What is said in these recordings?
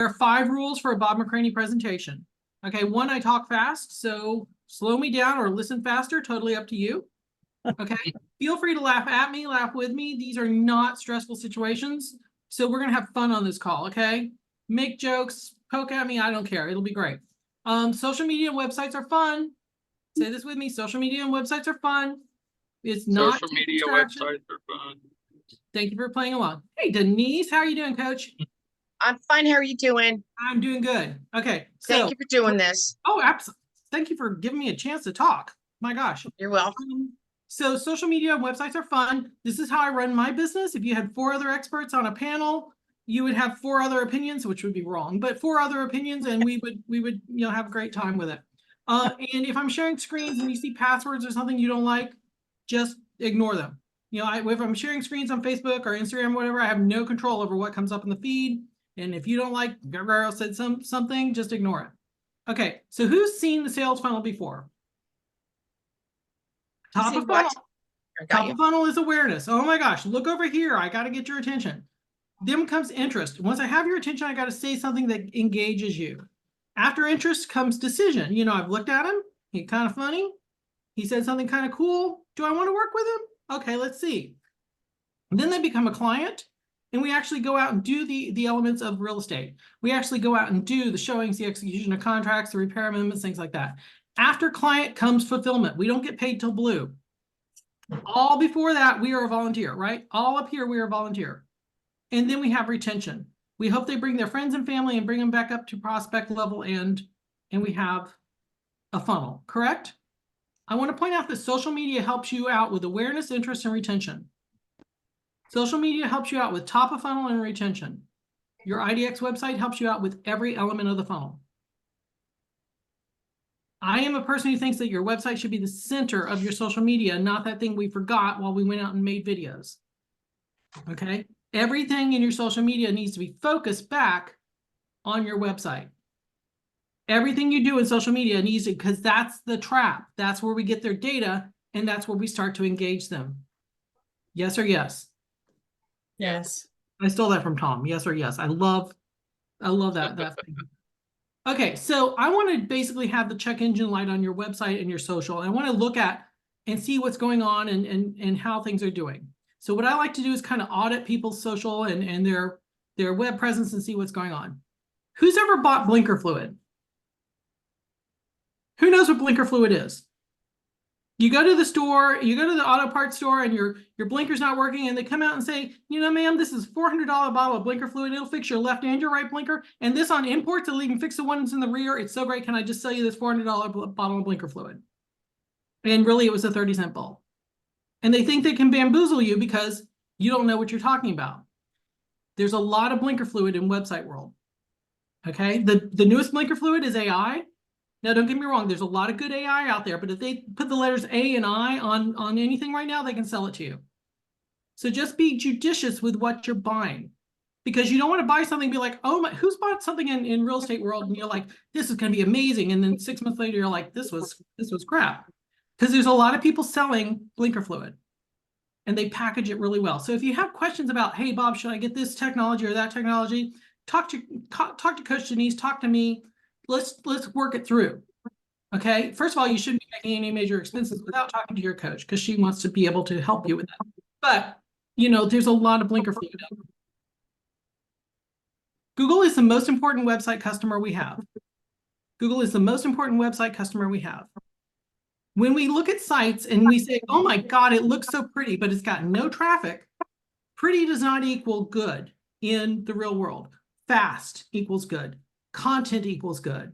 There are 5 rules for a Bob McCraney presentation. Okay, 1, I talk fast, so slow me down or listen faster, totally up to you. Okay, feel free to laugh at me, laugh with me. These are not stressful situations, so we're gonna have fun on this call, okay? Make jokes, poke at me, I don't care, it'll be great. Social media and websites are fun. Say this with me, social media and websites are fun. It's not social media websites are fun. Thank you for playing along. Hey, Denise, how are you doing, Coach? I'm fine. How are you doing? I'm doing good. Okay, so Thank you for doing this. oh, absolutely. Thank you for giving me a chance to talk. My gosh. You're welcome. So social media and websites are fun. This is how I run my business. If you had 4 other experts on a panel, you would have 4 other opinions, which would be wrong, but 4 other opinions, and we would have a great time with it. And if I'm sharing screens and you see passwords or something you don't like, just ignore them. If I'm sharing screens on Facebook or Instagram, whatever, I have no control over what comes up in the feed. And if you don't like Guerrero said something, just ignore it. Okay, so who's seen the sales funnel before? Top of funnel. Top of funnel is awareness. Oh my gosh, look over here. I got to get your attention. Then comes interest. Once I have your attention, I got to say something that engages you. After interest comes decision. I've looked at him. He's kind of funny. He said something kind of cool. Do I want to work with him? Okay, let's see. And then they become a client. And we actually go out and do the elements of real estate. We actually go out and do the showings, the execution of contracts, the repair amendments, things like that. After client comes fulfillment. We don't get paid till blue. All before that, we are a volunteer, right? All up here, we are a volunteer. And then we have retention. We hope they bring their friends and family and bring them back up to prospect level, and we have a funnel, correct? I want to point out that social media helps you out with awareness, interest, and retention. Social media helps you out with top of funnel and retention. Your IDX website helps you out with every element of the funnel. I am a person who thinks that your website should be the center of your social media, not that thing we forgot while we went out and made videos. Okay? Everything in your social media needs to be focused back on your website. Everything you do in social media needs to, because that's the trap. That's where we get their data, and that's where we start to engage them. Yes or yes? Yes. I stole that from Tom. Yes or yes. I love that thing. Okay, so I want to basically have the check engine light on your website and your social. I want to look at and see what's going on and how things are doing. So what I like to do is kind of audit people's social and their web presence and see what's going on. Who's ever bought blinker fluid? Who knows what blinker fluid is? You go to the store, you go to the auto parts store, and your blinker's not working, and they come out and say, ma'am, this is $400 bottle of blinker fluid. It'll fix your left and your right blinker. And this on imports, it'll even fix the ones in the rear. It's so great. Can I just sell you this $400 bottle of blinker fluid? And really, it was a 30-cent bulb. And they think they can bamboozle you because you don't know what you're talking about. There's a lot of blinker fluid in website world. Okay, the newest blinker fluid is AI. Now, don't get me wrong, there's a lot of good AI out there, but if they put the letters A and I on anything right now, they can sell it to you. So just be judicious with what you're buying, because you don't want to buy something and be like, oh my, who's bought something in real estate world? And you're like, this is going to be amazing. And then 6 months later, you're like, this was crap. Because there's a lot of people selling blinker fluid and they package it really well. So if you have questions about, hey, Bob, should I get this technology or that technology? Talk to Coach Denise, talk to me. Let's work it through. Okay. First of all, you shouldn't be making any major expenses without talking to your coach, because she wants to be able to help you with that. But, there's a lot of blinker fluid out there. Google is the most important website customer we have. Google is the most important website customer we have. When we look at sites and we say, oh my God, it looks so pretty, but it's got no traffic, pretty does not equal good in the real world. Fast equals good. Content equals good.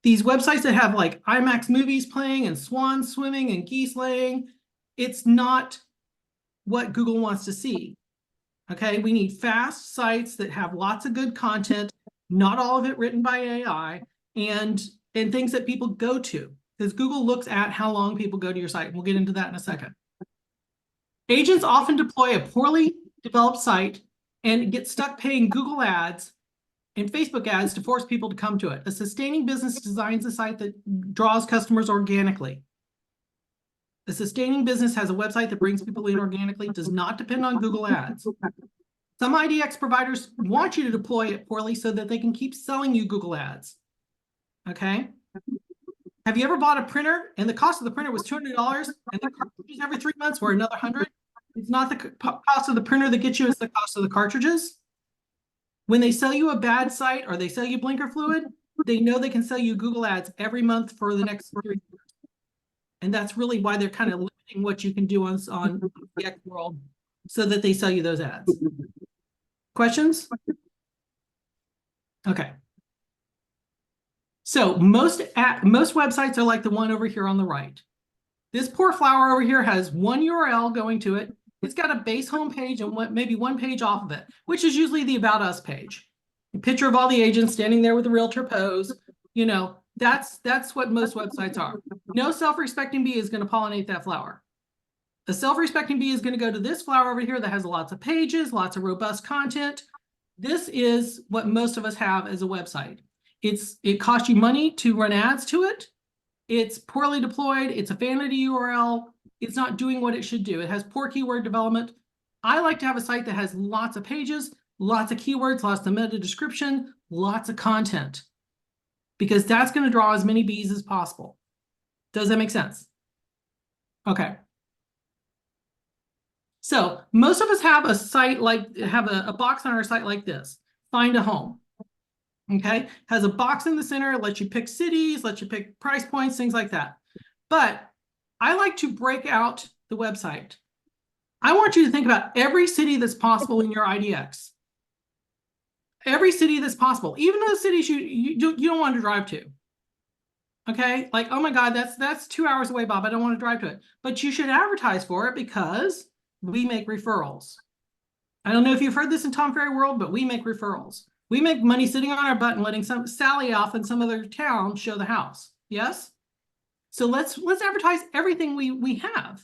These websites that have like IMAX movies playing and swans swimming and geese laying, it's not what Google wants to see. Okay, we need fast sites that have lots of good content, not all of it written by AI, and things that people go to, because Google looks at how long people go to your site. We'll get into that in a second. Agents often deploy a poorly developed site and get stuck paying Google ads and Facebook ads to force people to come to it. A sustaining business designs a site that draws customers organically. A sustaining business has a website that brings people in organically, does not depend on Google ads. Some IDX providers want you to deploy it poorly so that they can keep selling you Google ads. Okay. Have you ever bought a printer and the cost of the printer was $200 and the cartridges every 3 months were another 100? It's not the cost of the printer that gets you, it's the cost of the cartridges. When they sell you a bad site or they sell you blinker fluid, they know they can sell you Google ads every month for the next 3 years. And that's really why they're kind of limiting what you can do on the X world so that they sell you those ads. Questions? Okay. So most websites are like the one over here on the right. This poor flower over here has one URL going to it. It's got a base home page and maybe one page off of it, which is usually the About Us page. A picture of all the agents standing there with a realtor pose. You know, that's what most websites are. No self-respecting bee is going to pollinate that flower. The self-respecting bee is going to go to this flower over here that has lots of pages, lots of robust content. This is what most of us have as a website. It costs you money to run ads to it. It's poorly deployed. It's a vanity URL. It's not doing what it should do. It has poor keyword development. I like to have a site that has lots of pages, lots of keywords, lots of meta description, lots of content, because that's going to draw as many bees as possible. Does that make sense? Okay. So most of us have a site have a box on our site like this. Find a home. Okay, has a box in the center, lets you pick cities, lets you pick price points, things like that. But I like to break out the website. I want you to think about every city that's possible in your IDX. Every city that's possible, even those cities you don't want to drive to. Okay, like, oh my God, that's 2 hours away, Bob. I don't want to drive to it. But you should advertise for it because we make referrals. I don't know if you've heard this in Tom Ferry world, but we make referrals. We make money sitting on our butt and letting some Sally off in some other town show the house. Yes? So let's advertise everything we have.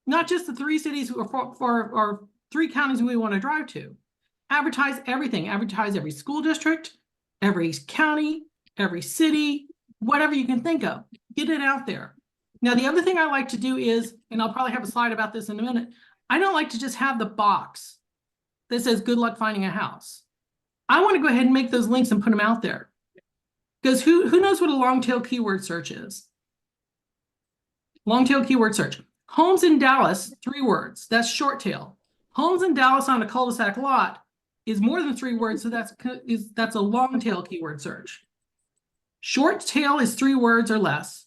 Not just the 3 cities or 3 counties we want to drive to. Advertise everything. Advertise every school district, every county, every city, whatever you can think of. Get it out there. Now, the other thing I like to do is, and I'll probably have a slide about this in a minute, I don't like to just have the box that says good luck finding a house. I want to go ahead and make those links and put them out there. Because who knows what a long tail keyword search is? Long tail keyword search. Homes in Dallas, 3 words. That's short tail. Homes in Dallas on a cul-de-sac lot is more than 3 words, so that's a long tail keyword search. Short tail is 3 words or less.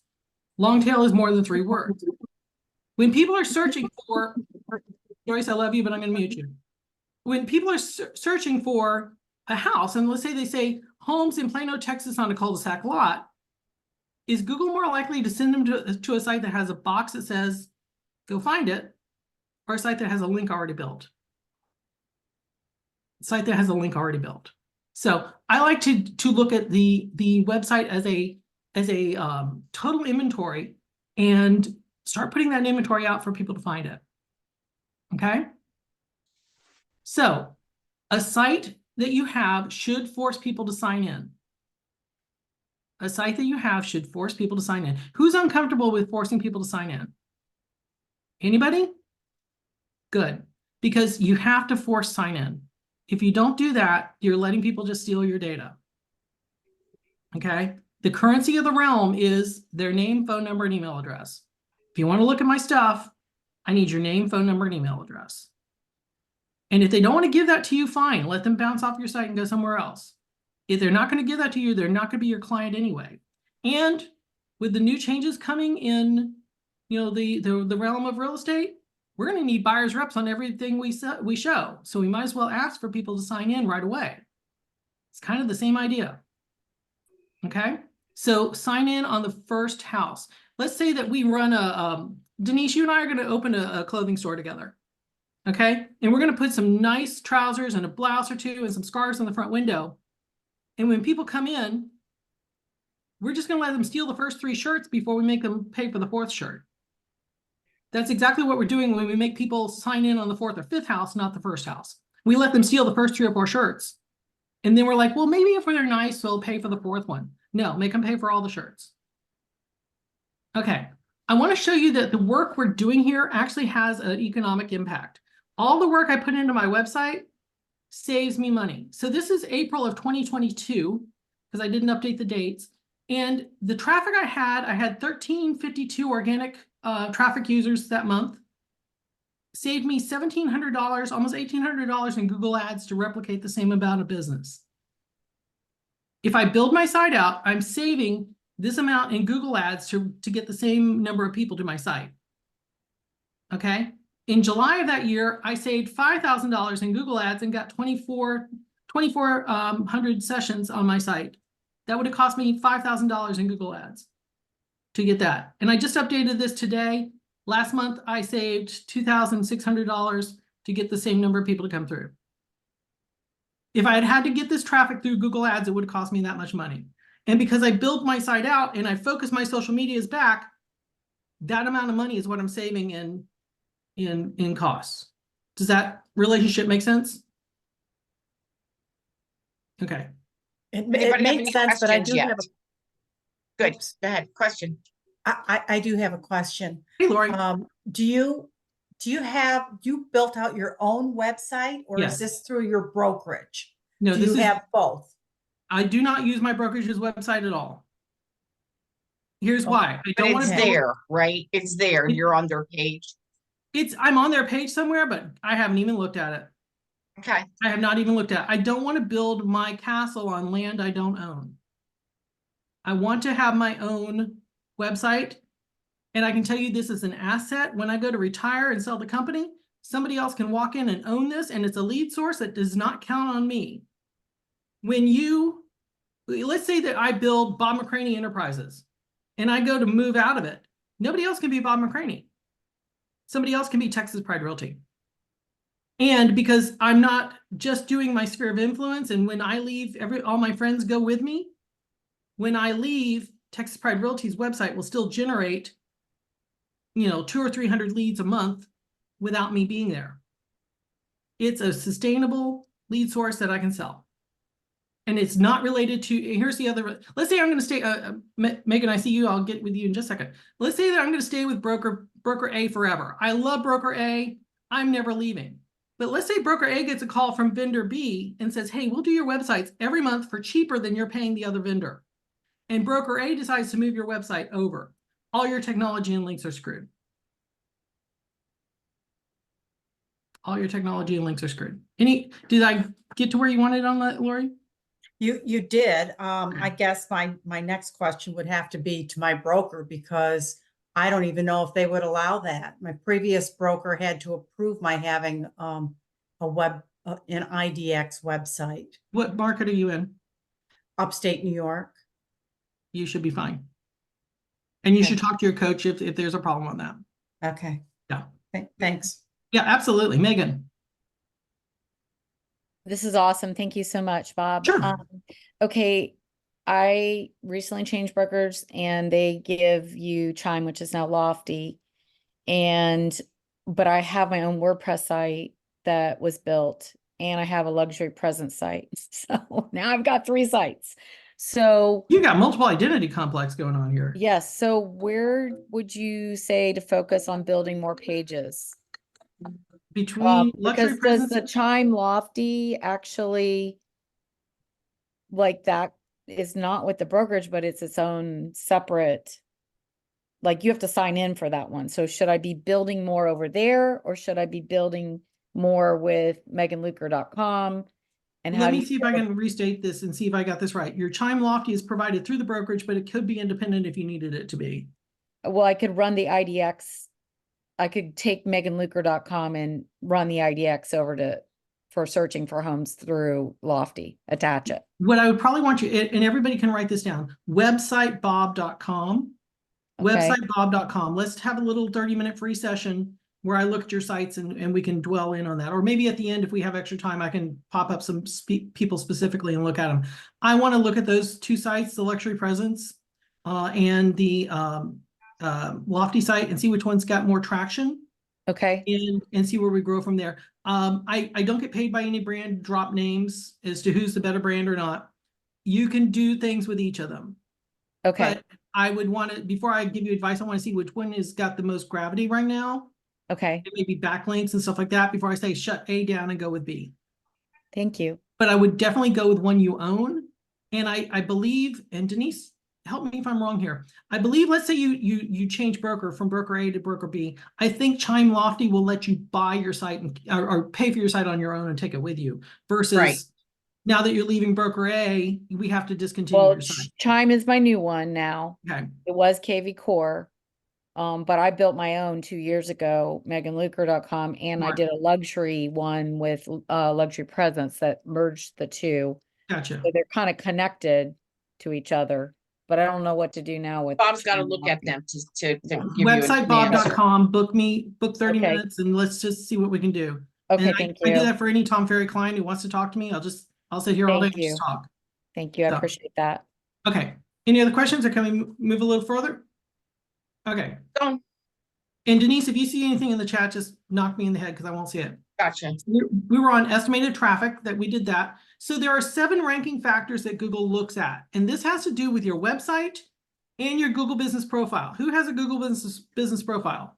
Long tail is more than 3 words. When people are searching for, Joyce, I love you, but I'm going to mute you. When people are searching for a house, and let's say they say homes in Plano, Texas on a cul-de-sac lot, is Google more likely to send them to a site that has a box that says, go find it, or a site that has a link already built? A site that has a link already built. So I like to look at the website as a total inventory and start putting that inventory out for people to find it. Okay? So a site that you have should force people to sign in. A site that you have should force people to sign in. Who's uncomfortable with forcing people to sign in? Anybody? Good. Because you have to force sign in. If you don't do that, you're letting people just steal your data. Okay? The currency of the realm is their name, phone number, and email address. If you want to look at my stuff, I need your name, phone number, and email address. And if they don't want to give that to you, fine. Let them bounce off your site and go somewhere else. If they're not going to give that to you, they're not going to be your client anyway. And with the new changes coming in, you know, the realm of real estate, we're going to need buyer's reps on everything we show. So we might as well ask for people to sign in right away. It's kind of the same idea. Okay? So sign in on the first house. Let's say that we run Denise, you and I are going to open a clothing store together. Okay? And we're going to put some nice trousers and a blouse or 2 and some scarves on the front window. And when people come in, we're just going to let them steal the first 3 shirts before we make them pay for the 4th shirt. That's exactly what we're doing when we make people sign in on the 4th or 5th house, not the first house. We let them steal the first 3 or 4 shirts. And then we're like, well, maybe if they're nice, they'll pay for the 4th one. No, make them pay for all the shirts. Okay. I want to show you that the work we're doing here actually has an economic impact. All the work I put into my website saves me money. So this is April of 2022, because I didn't update the dates. And the traffic I had 1352 organic traffic users that month. Saved me $1,700, almost $1,800 in Google Ads to replicate the same amount of business. If I build my site out, I'm saving this amount in Google Ads to get the same number of people to my site. Okay. In July of that year, I saved $5,000 in Google Ads and got 2,400 sessions on my site. That would have cost me $5,000 in Google Ads to get that. And I just updated this today. Last month, I saved $2,600 to get the same number of people to come through. If I had had to get this traffic through Google Ads, it would have cost me that much money. And because I built my site out and I focus my social medias back, that amount of money is what I'm saving in costs. Does that relationship make sense? Okay. It Anybody have any makes sense, but I do questions have yet? Good, go ahead, question. I do have a question. Hey, Lori. Do you built out your own website, or Yes. is this through your brokerage? No, Do this you is, have both? I do not use my brokerage's website at all. Here's why. I But don't want it's to there, right? It's there, you're on their page. I'm on their page somewhere, but I haven't even looked at it. Okay, I have not even looked at it. I don't want to build my castle on land I don't own. I want to have my own website. And I can tell you this is an asset. When I go to retire and sell the company, somebody else can walk in and own this, and it's a lead source that does not count on me. Let's say that I build Bob McCraney Enterprises and I go to move out of it. Nobody else can be Bob McCraney. Somebody else can be Texas Pride Realty. And because I'm not just doing my sphere of influence, and when I leave, all my friends go with me. When I leave, Texas Pride Realty's website will still generate 200 or 300 leads a month without me being there. It's a sustainable lead source that I can sell. And it's not related to, here's the other, let's say I'm going to stay, Megan, I see you, I'll get with you in just a second. Let's say that I'm going to stay with broker A forever. I love broker A, I'm never leaving. But let's say broker A gets a call from vendor B and says, hey, we'll do your websites every month for cheaper than you're paying the other vendor. And broker A decides to move your website over. All your technology and links are screwed. All your technology and links are screwed. Did I get to where you wanted on that, Lori? You did. I guess my next question would have to be to my broker, because I don't even know if they would allow that. My previous broker had to approve my having an IDX website. What market are you in? Upstate New York. You should be fine. And you Okay. should talk to your coach if there's a problem on that. Okay. Yeah. Thanks. Yeah, absolutely. Megan. This is awesome. Thank you so much, Bob. Sure. Okay, I recently changed brokers and they give you Chime, which is now Lofty. But I have my own WordPress site that was built, and I have a luxury presence site. So now I've got 3 sites. So You got multiple identity complex going on here. yes. So where would you say to focus on building more pages? Between luxury Because does presence. the Chime Lofty actually, like, that is not with the brokerage, but it's its own separate, like, you have to sign in for that one. So should I be building more over there, or should I be building more with meganluker.com? And how Let do me you see if I can restate this and see if I got this right. Your Chime Lofty is provided through the brokerage, but it could be independent if you needed it to be. Well, I could run the IDX. I could take meganluker.com and run the IDX over for searching for homes through Lofty, attach it. What I would probably want you, and everybody can write this down, websitebob.com. Okay. Websitebob.com. Let's have a little 30-minute free session where I look at your sites and we can dwell in on that. Or maybe at the end, if we have extra time, I can pop up some people specifically and look at them. I want to look at those 2 sites, the luxury presence and the Lofty site, and see which one's got more traction. Okay. And see where we grow from there. I don't get paid by any brand drop names as to who's the better brand or not. You can do things with each of them. Okay. But I would want to, before I give you advice, I want to see which one has got the most gravity right now. Okay, and maybe backlinks and stuff like that before I say shut A down and go with B. thank you. But I would definitely go with one you own. And I believe, and Denise, help me if I'm wrong here. I believe, let's say you change broker from broker A to broker B. I think Chime Lofty will let you buy your site or pay for your site on your own and take it with you. Versus Right. now that you're leaving broker A, we have to discontinue Well, your site. Chime is my new one now. Okay. It was KV Core. But I built my own 2 years ago, meganluker.com, and I Right. did a luxury one with Luxury Presence that merged the two. Gotcha. So they're kind of connected to each other, but I don't know what to do now with. Bob's got to Chime look at Lofty. them to give you an answer. Websitebob.com, book 30 Okay. minutes, and let's just see what we can do. Okay, And thank I do you. that for any Tom Ferry client who wants to talk to me. I'll sit here all day Thank and just you. talk. Thank you. I So. appreciate that. Okay. Any other questions, or can we move a little further? Okay. Go. And Denise, if you see anything in the chat, just knock me in the head because I won't see it. Gotcha. We were on estimated traffic that we did that. So there are 7 ranking factors that Google looks at. And this has to do with your website and your Google business profile. Who has a Google business profile?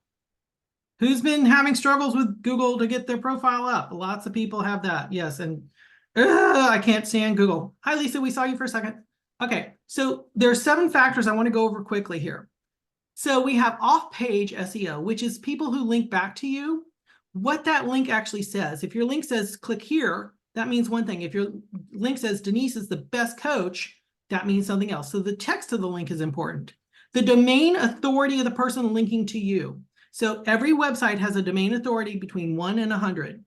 Who's been having struggles with Google to get their profile up? Lots of people have that. Yes. And I can't stand Google. Hi, Lisa. We saw you for a second. Okay. So there are 7 factors I want to go over quickly here. So we have off-page SEO, which is people who link back to you. What that link actually says. If your link says click here, that means one thing. If your link says Denise is the best coach, that means something else. So the text of the link is important. The domain authority of the person linking to you. So every website has a domain authority between 1 and 100.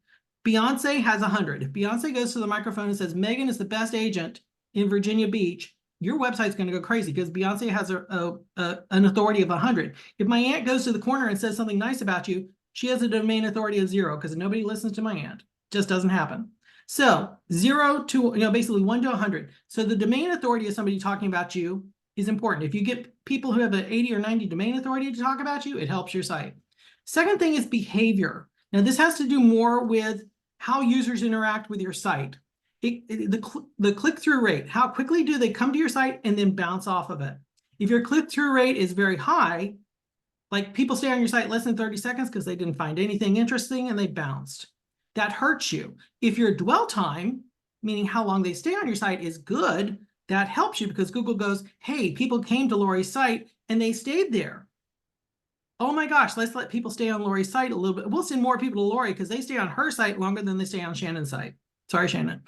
Beyonce has 100. If Beyonce goes to the microphone and says Megan is the best agent in Virginia Beach, your website's going to go crazy because Beyonce has an authority of 100. If my aunt goes to the corner and says something nice about you, she has a domain authority of 0 because nobody listens to my aunt. Just doesn't happen. So 0 to, basically 1 to 100. So the domain authority of somebody talking about you is important. If you get people who have an 80 or 90 domain authority to talk about you, it helps your site. Second thing is behavior. Now this has to do more with how users interact with your site. The click-through rate, how quickly do they come to your site and then bounce off of it? If your click-through rate is very high, like people stay on your site less than 30 seconds because they didn't find anything interesting and they bounced. That hurts you. If your dwell time, meaning how long they stay on your site, is good, that helps you because Google goes, hey, people came to Lori's site and they stayed there. Oh my gosh, let's let people stay on Lori's site a little bit. We'll send more people to Lori because they stay on her site longer than they stay on Shannon's site. Sorry, Shannon.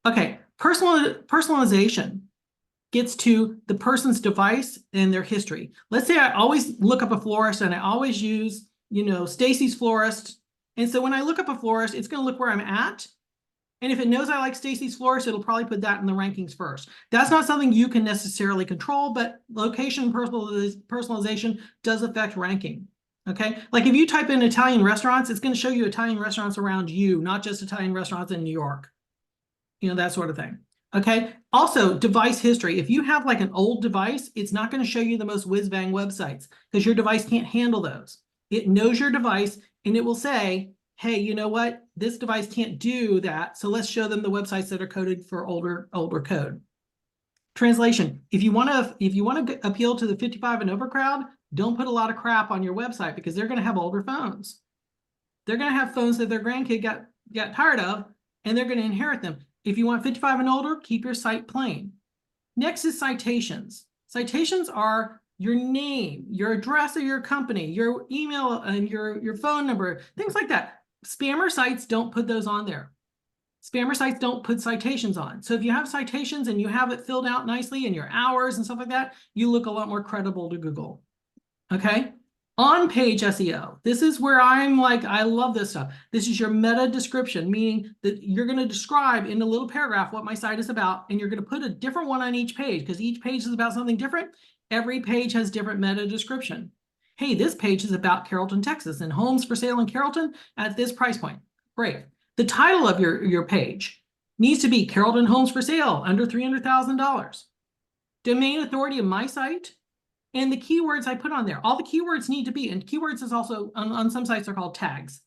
Okay, personalization gets to the person's device and their history. Let's say I always look up a florist and I always use, Stacy's Florist. And so when I look up a florist, it's going to look where I'm at. And if it knows I like Stacy's Florist, it'll probably put that in the rankings first. That's not something you can necessarily control, but location personalization does affect ranking. Okay, like if you type in Italian restaurants, it's going to show you Italian restaurants around you, not just Italian restaurants in New York. That sort of thing. Okay. Also, device history. If you have like an old device, it's not going to show you the most whiz-bang websites because your device can't handle those. It knows your device and it will say, hey, you know what? This device can't do that. So let's show them the websites that are coded for older code. Translation. If you want to appeal to the 55 and over crowd, don't put a lot of crap on your website because they're going to have older phones. They're going to have phones that their grandkid got tired of, and they're going to inherit them. If you want 55 and older, keep your site plain. Next is citations. Citations are your name, your address of your company, your email, and your phone number, things like that. Spammer sites don't put those on there. Spammer sites don't put citations on. So if you have citations and you have it filled out nicely and your hours and stuff like that, you look a lot more credible to Google. Okay? On-page SEO. This is where I'm like, I love this stuff. This is your meta description, meaning that you're going to describe in a little paragraph what my site is about, and you're going to put a different one on each page because each page is about something different. Every page has different meta description. Hey, this page is about Carrollton, Texas, and homes for sale in Carrollton at this price point. Great. The title of your page needs to be Carrollton Homes for Sale under $300,000. Domain authority of my site. And the keywords I put on there, all the keywords need to be, and keywords is also, on some sites are called tags.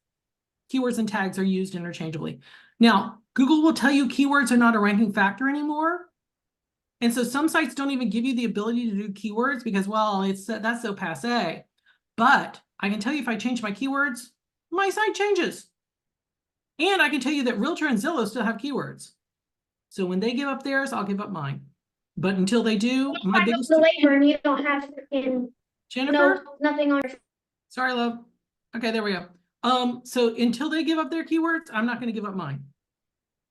Keywords and tags are used interchangeably. Now, Google will tell you keywords are not a ranking factor anymore. And so some sites don't even give you the ability to do keywords because, well, that's so passé. But I can tell you if I change my keywords, my site changes. And I can tell you that Realtor and Zillow still have keywords. So when they give up theirs, I'll give up mine. But until they do, my biggest The labor and you don't have in, Jennifer, nothing on. sorry, love. Okay, there we go. So until they give up their keywords, I'm not going to give up mine.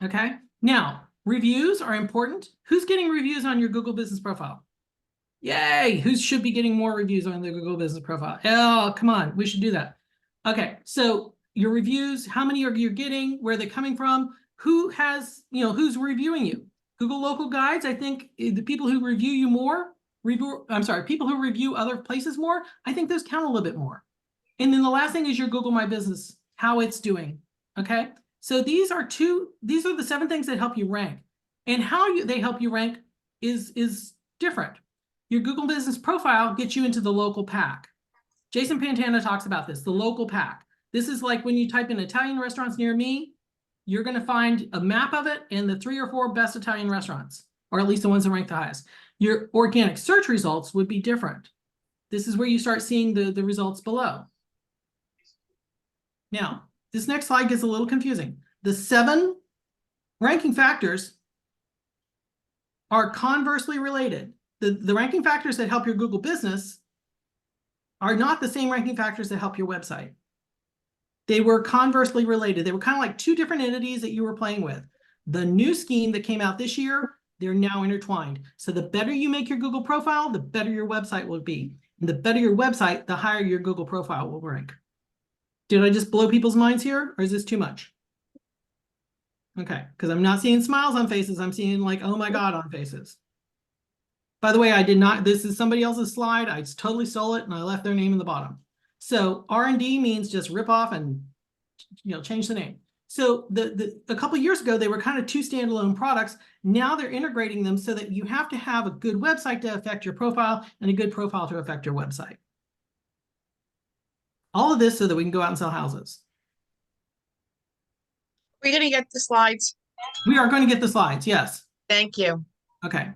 Okay. Now, reviews are important. Who's getting reviews on your Google Business Profile? Yay! Who should be getting more reviews on their Google Business Profile? Oh, come on, we should do that. Okay, so your reviews, how many are you getting? Where are they coming from? Who has, who's reviewing you? Google Local Guides, I think the people who review you more, people who review other places more, I think those count a little bit more. And then the last thing is your Google My Business, how it's doing. Okay, so these are the 7 things that help you rank. And how they help you rank is different. Your Google Business Profile gets you into the local pack. Jason Pantana talks about this, the local pack. This is like when you type in Italian restaurants near me, you're going to find a map of it and the 3 or 4 best Italian restaurants, or at least the ones that rank the highest. Your organic search results would be different. This is where you start seeing the results below. Now, this next slide gets a little confusing. The 7 ranking factors are conversely related. The ranking factors that help your Google business are not the same ranking factors that help your website. They were conversely related. They were kind of like 2 different entities that you were playing with. The new scheme that came out this year, they're now intertwined. So the better you make your Google profile, the better your website will be. And the better your website, the higher your Google profile will rank. Did I just blow people's minds here, or is this too much? Okay, because I'm not seeing smiles on faces. I'm seeing like, oh my God, on faces. By the way, I did not, this is somebody else's slide. I totally stole it and I left their name in the bottom. So R&D means just rip off and change the name. So a couple of years ago, they were kind of 2 standalone products. Now they're integrating them so that you have to have a good website to affect your profile and a good profile to affect your website. All of this so that we can go out and sell houses. We're gonna get the slides. We are going to get the slides, yes. Thank you. Okay.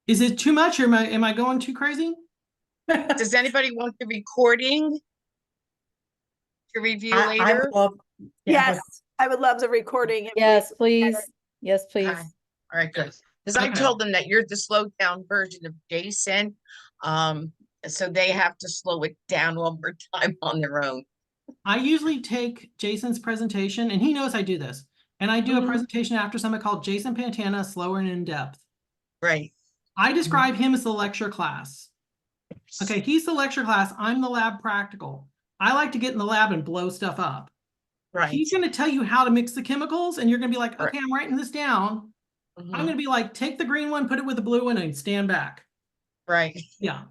Is it too much or am I going too crazy? Does anybody want the recording to review I later? would love, yeah, Yes, I would love the recording. if we- Yes, please. Yes, please. Okay. All right, good. Because I Okay. told them that you're the slowed down version of Jason. So they have to slow it down one more time on their own. I usually take Jason's presentation, and he knows I do this. And I do a Mhm. presentation after something called Jason Pantana, Slower and In Depth. Right. I describe him as the lecture class. Okay, he's the lecture class. I'm the lab practical. I like to get in the lab and blow stuff up. Right. He's going to tell you how to mix the chemicals, and you're going to be like, Right. okay, I'm writing this down. Mhm. I'm going to be like, take the green one, put it with the blue one, and stand back. Right. Yeah.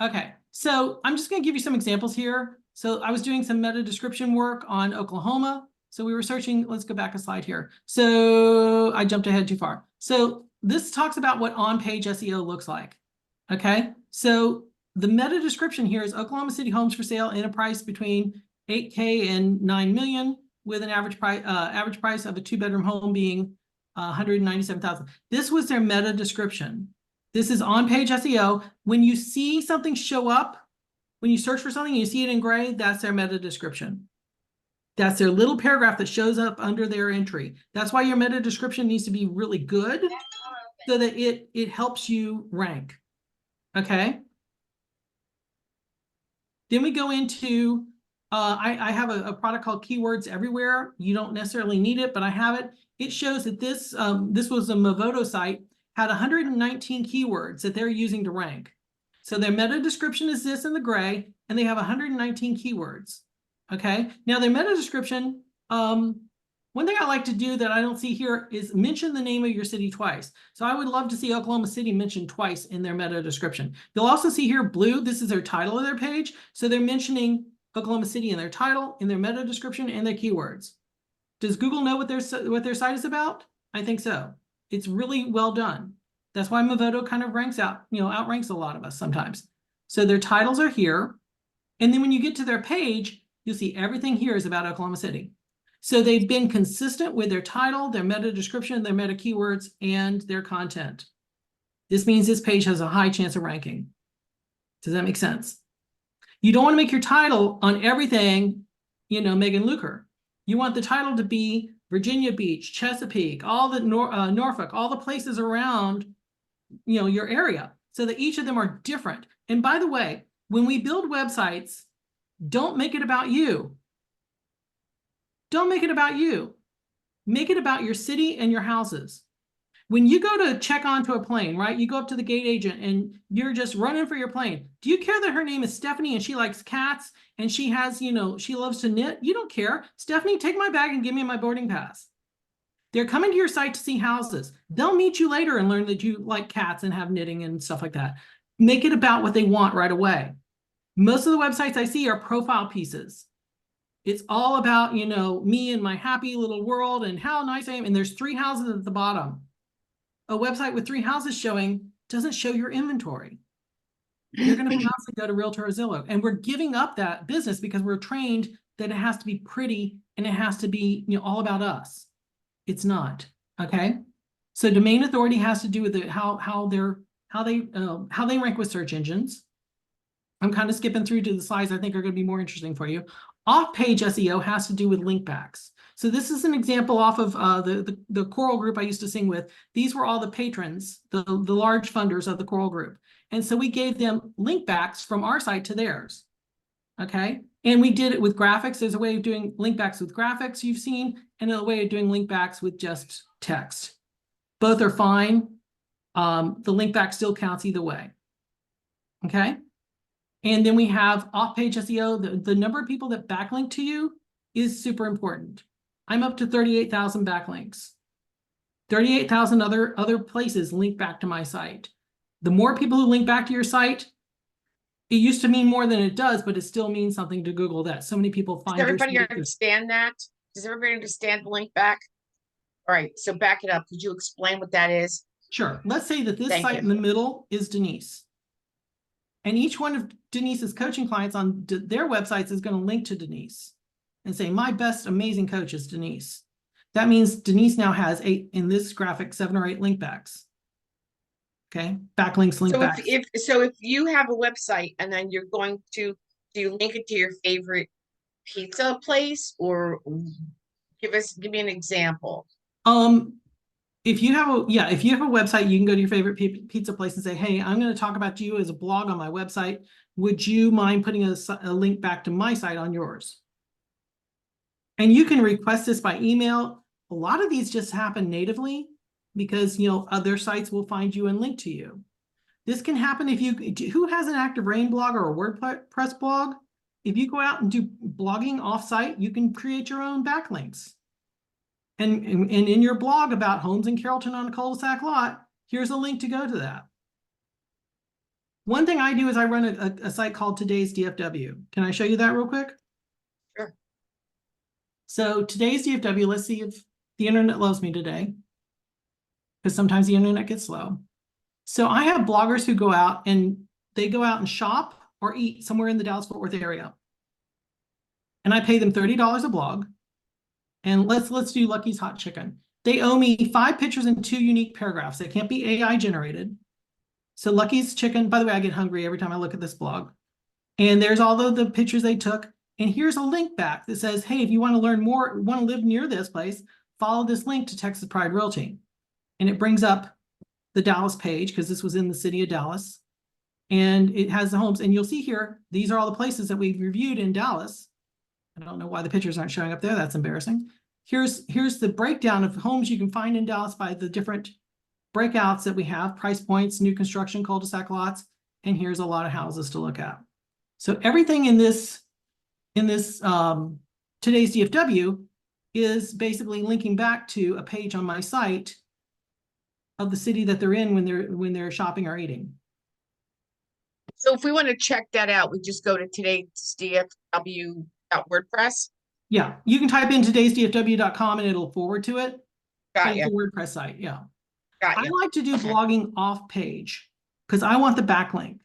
Okay, so I'm just going to give you some examples here. So I was doing some meta description work on Oklahoma. So we were searching, let's go back a slide here. So I jumped ahead too far. So this talks about what on-page SEO looks like. Okay, so the meta description here is Oklahoma City homes for sale in a price between 8K and 9 million with an average price of a 2-bedroom home being 197,000. This was their meta description. This is on-page SEO. When you see something show up, when you search for something, you see it in gray, that's their meta description. That's their little paragraph that shows up under their entry. That's why your meta description needs to be really good so that it helps you rank. Okay. Then we go into, I have a product called Keywords Everywhere. You don't necessarily need it, but I have it. It shows that this was a Movoto site, had 119 keywords that they're using to rank. So their meta description is this in the gray, and they have 119 keywords. Okay. Now their meta description, one thing I like to do that I don't see here is mention the name of your city twice. So I would love to see Oklahoma City mentioned twice in their meta description. You'll also see here blue, this is their title of their page. So they're mentioning Oklahoma City in their title, in their meta description, and their keywords. Does Google know what their site is about? I think so. It's really well done. That's why Movoto kind of outranks a lot of us sometimes. So their titles are here. And then when you get to their page, you'll see everything here is about Oklahoma City. So they've been consistent with their title, their meta description, their meta keywords, and their content. This means this page has a high chance of ranking. Does that make sense? You don't want to make your title on everything Megan Luker. You want the title to be Virginia Beach, Chesapeake, all the Norfolk, all the places around, your area, so that each of them are different. And by the way, when we build websites, don't make it about you. Don't make it about you. Make it about your city and your houses. When you go to check onto a plane, right? You go up to the gate agent and you're just running for your plane. Do you care that her name is Stephanie and she likes cats and she has, she loves to knit? You don't care. Stephanie, take my bag and give me my boarding pass. They're coming to your site to see houses. They'll meet you later and learn that you like cats and have knitting and stuff like that. Make it about what they want right away. Most of the websites I see are profile pieces. It's all about, me and my happy little world and how nice I am. And there's 3 houses at the bottom. A website with 3 houses showing doesn't show your inventory. You're going to constantly go to Realtor or Zillow. And we're giving up that business because we're trained that it has to be pretty and it has to be, all about us. It's not. Okay. So domain authority has to do with how they rank with search engines. I'm kind of skipping through to the slides I think are going to be more interesting for you. Off-page SEO has to do with link backs. So this is an example off of the Coral group I used to sing with. These were all the patrons, the large funders of the Coral group. And so we gave them link backs from our site to theirs. Okay. And we did it with graphics. There's a way of doing link backs with graphics you've seen, and a way of doing link backs with just text. Both are fine. The link back still counts either way. Okay. And then we have off-page SEO. The number of people that backlink to you is super important. I'm up to 38,000 backlinks. 38,000 other places link back to my site. The more people who link back to your site, it used to mean more than it does, but it still means something to Google that so many people find. Does everybody understand that? Does everybody understand the link back? All right, so back it up. Could you explain what that is? Sure. Let's say that this site in the middle is Denise. And each one of Denise's coaching clients on their websites is going to link to Denise and say, my best amazing coach is Denise. That means Denise now has 8, in this graphic, 7 or 8 link backs. Okay, backlinks, link backs. So if you have a website and then you're going to, do you link it to your favorite pizza place, or give me an example? If you have a website, you can go to your favorite pizza place and say, hey, I'm going to talk about you as a blog on my website. Would you mind putting a link back to my site on yours? And you can request this by email. A lot of these just happen natively because, other sites will find you and link to you. This can happen if who has an Active Rain blog or a WordPress blog? If you go out and do blogging offsite, you can create your own backlinks. And in your blog about homes in Carrollton on a cul-de-sac lot, here's a link to go to that. One thing I do is I run a site called Today's DFW. Can I show you that real quick? Sure. So Today's DFW, let's see if the internet loves me today, because sometimes the internet gets slow. So I have bloggers who go out and shop or eat somewhere in the Dallas-Fort Worth area. And I pay them $30 a blog. And let's do Lucky's Hot Chicken. They owe me 5 pictures and 2 unique paragraphs. They can't be AI generated. So Lucky's Chicken, by the way, I get hungry every time I look at this blog. And there's all the pictures they took. And here's a link back that says, hey, if you want to learn more, want to live near this place, follow this link to Texas Pride Realty. And it brings up the Dallas page because this was in the city of Dallas. And it has the homes. And you'll see here, these are all the places that we've reviewed in Dallas. I don't know why the pictures aren't showing up there. That's embarrassing. Here's the breakdown of homes you can find in Dallas by the different breakouts that we have, price points, new construction, cul-de-sac lots, and here's a lot of houses to look at. So everything in this Today's DFW is basically linking back to a page on my site of the city that they're in when they're shopping or eating. So if we want to check that out, we just go to Today's DFW.WordPress. Yeah, you can type in today'sdfw.com and it'll forward to it. Got you. It's a WordPress site, yeah. Got I you. like to do blogging off page because I want the backlink.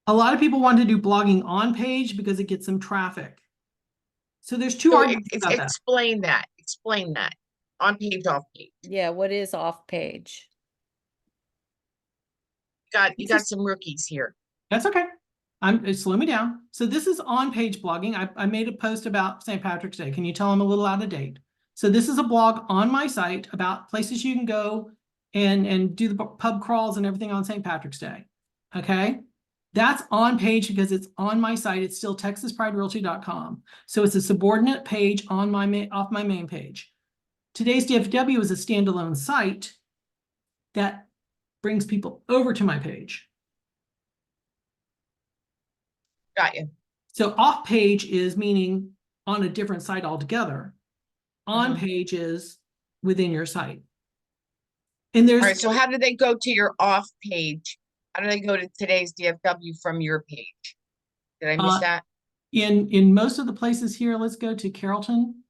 A lot of people want to do blogging on page because it gets them traffic. So there's 2 arguments about that. Explain that. Explain that. On page, off page. Yeah, what is off page? You got some rookies here. That's okay. slow me down. So this is on-page blogging. I made a post about St. Patrick's Day. Can you tell I'm a little out of date? So this is a blog on my site about places you can go and do the pub crawls and everything on St. Patrick's Day. Okay. That's on page because it's on my site. It's still texaspriderealty.com. So it's a subordinate page on off my main page. Today's DFW is a standalone site that brings people over to my page. Got you. So off page is meaning on a different site altogether. On page is within your site. And there's All right, so how do they go to your off page? How do they go to today's DFW from your page? Did I miss that? in most of the places here, let's go to Carrollton.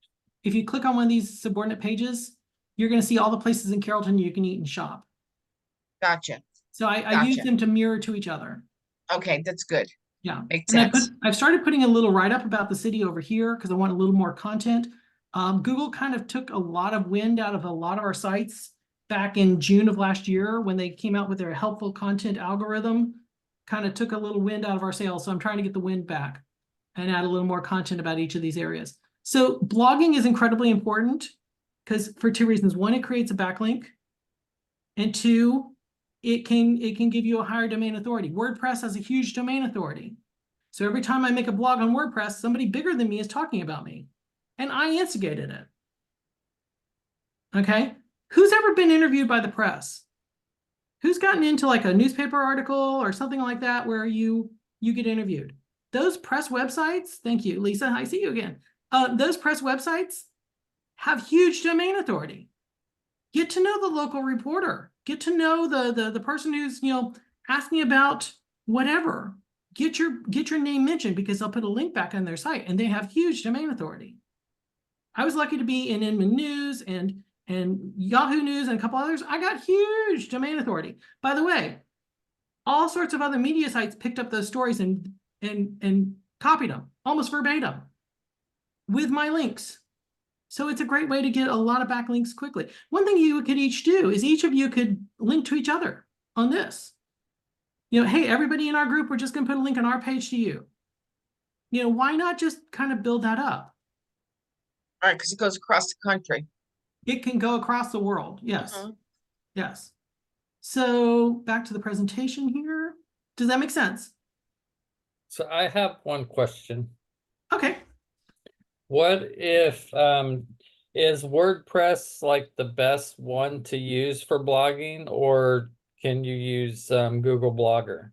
If you click on one of these subordinate pages, you're going to see all the places in Carrollton you can eat and shop. Gotcha. So I use them to mirror to each other. Okay, that's good. Yeah. Makes And sense. I've started putting a little write-up about the city over here because I want a little more content. Google kind of took a lot of wind out of a lot of our sites back in June of last year when they came out with their helpful content algorithm, kind of took a little wind out of our sails. So I'm trying to get the wind back and add a little more content about each of these areas. So blogging is incredibly important because for two reasons. One, it creates a backlink. And two, it can give you a higher domain authority. WordPress has a huge domain authority. So every time I make a blog on WordPress, somebody bigger than me is talking about me. And I instigated it. Okay? Who's ever been interviewed by the press? Who's gotten into like a newspaper article or something like that where you get interviewed? Those press websites, thank you, Lisa, I see you again. Those press websites have huge domain authority. Get to know the local reporter. Get to know the person who's, asking about whatever. Get your name mentioned because they'll put a link back on their site and they have huge domain authority. I was lucky to be in Inman News and Yahoo News and a couple others. I got huge domain authority. By the way, all sorts of other media sites picked up those stories and copied them almost verbatim with my links. So it's a great way to get a lot of backlinks quickly. One thing you could each do is each of you could link to each other on this. Hey, everybody in our group, we're just going to put a link on our page to you. Why not just kind of build that up? All right, because it goes across the country. It can go across the world. Yes. Yes. So back to the presentation here. Does that make sense? So I have one question. Okay. What if is WordPress like the best one to use for blogging, or can you use Google Blogger?